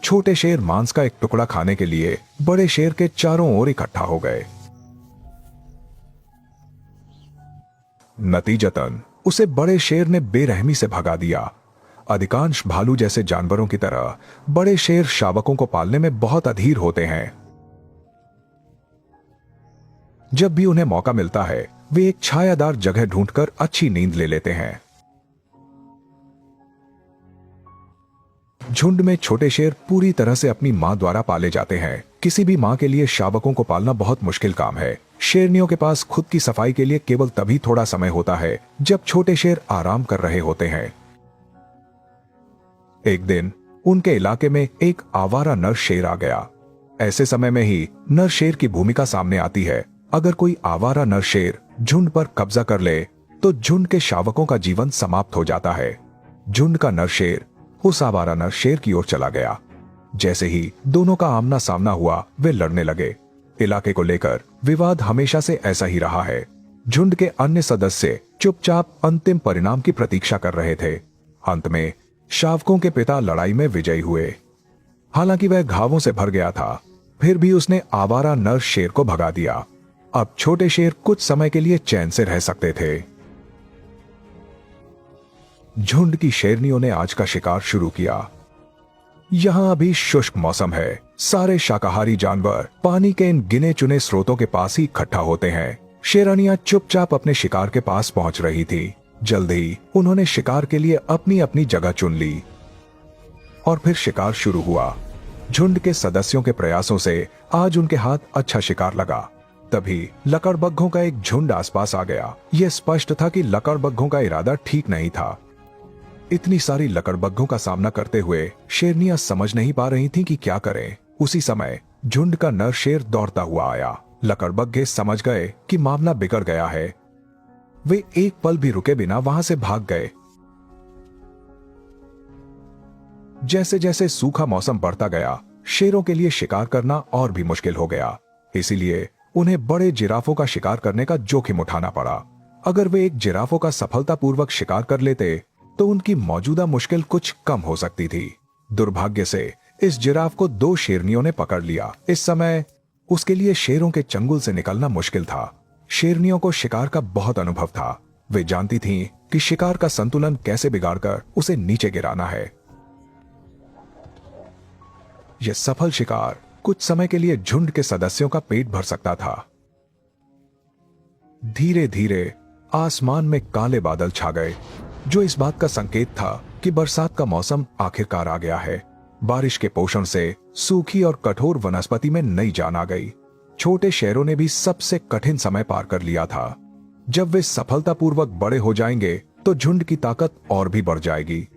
छोटे शेर मांस का एक टुकड़ा खाने के लिए बड़े शेर के चारों ओर इकट्ठा हो गए। नतीजतन उसे बड़े शेर ने बेरहमी से भगा दिया। अधिकांश भालू जैसे जानवरों की तरह बड़े शेर शावकों को पालने में बहुत अधीर होते हैं। जब भी उन्हें मौका मिलता है वे एक छायादार जगह ढूंढकर अच्छी नींद ले लेते हैं। झुंड में छोटे शेर पूरी तरह से अपनी मां द्वारा पाले जाते हैं। किसी भी मां के लिए शावकों को पालना बहुत मुश्किल काम है। शेरनियों के पास खुद की सफाई के लिए केवल तभी थोड़ा समय होता है जब छोटे शेर आराम कर रहे होते हैं। एक दिन उनके इलाके में एक आवारा नर शेर आ गया। ऐसे समय में ही नर शेर की भूमिका सामने आती है। अगर कोई आवारा नर शेर झुंड पर कब्जा कर ले तो झुंड के शावकों का जीवन समाप्त हो जाता है। झुंड का नर शेर उस आवारा नर शेर की ओर चला गया। जैसे ही दोनों का आमना सामना हुआ वे लड़ने लगे। इलाके को लेकर विवाद हमेशा से ऐसा ही रहा है। झुंड के अन्य सदस्य चुपचाप अंतिम परिणाम की प्रतीक्षा कर रहे थे। अंत में शावकों के पिता लड़ाई में विजयी हुए। हालांकि वह घावों से भर गया था, फिर भी उसने आवारा नर शेर को भगा दिया। अब छोटे शेर कुछ समय के लिए चैन से रह सकते थे। झुंड की शेरनियों ने आज का शिकार शुरू किया। यहां अभी शुष्क मौसम है। सारे शाकाहारी जानवर पानी के इन गिने चुने स्रोतों के पास ही इकट्ठा होते हैं। शेरानियां चुपचाप अपने शिकार के पास पहुंच रही थी। जल्द ही उन्होंने शिकार के लिए अपनी अपनी जगह चुन ली और फिर शिकार शुरू हुआ। झुंड के सदस्यों के प्रयासों से आज उनके हाथ अच्छा शिकार लगा। तभी लकड़बग्घों का एक झुंड आसपास आ गया। यह स्पष्ट था कि लकड़बग्घों का इरादा ठीक नहीं था। इतनी सारी लकड़बग्घों का सामना करते हुए शेरनियां समझ नहीं पा रही थीं कि क्या करें। उसी समय झुंड का नर शेर दौड़ता हुआ आया। लकड़बग्घे समझ गए कि मामला बिगड़ गया है। वे एक पल भी रुके बिना वहां से भाग गए। जैसे जैसे सूखा मौसम बढ़ता गया, शेरों के लिए शिकार करना और भी मुश्किल हो गया। इसीलिए उन्हें बड़े जिराफों का शिकार करने का जोखिम उठाना पड़ा। अगर वे एक जिराफों का सफलतापूर्वक शिकार कर लेते तो उनकी मौजूदा मुश्किल कुछ कम हो सकती थी। दुर्भाग्य से इस जिराफ को दो शेरनियों ने पकड़ लिया। इस समय उसके लिए शेरों के चंगुल से निकलना मुश्किल था। शेरनियों को शिकार का बहुत अनुभव था। वे जानती थीं कि शिकार का संतुलन कैसे बिगाड़कर उसे नीचे गिराना है। यह सफल शिकार कुछ समय के लिए झुंड के सदस्यों का पेट भर सकता था। धीरे धीरे आसमान में काले बादल छा गए, जो इस बात का संकेत था कि बरसात का मौसम आखिरकार आ गया है। बारिश के पोषण से सूखी और कठोर वनस्पति में नई जान आ गई। छोटे शेरों ने भी सबसे कठिन समय पार कर लिया था। जब वे सफलतापूर्वक बड़े हो जाएंगे तो झुंड की ताकत और भी बढ़ जाएगी।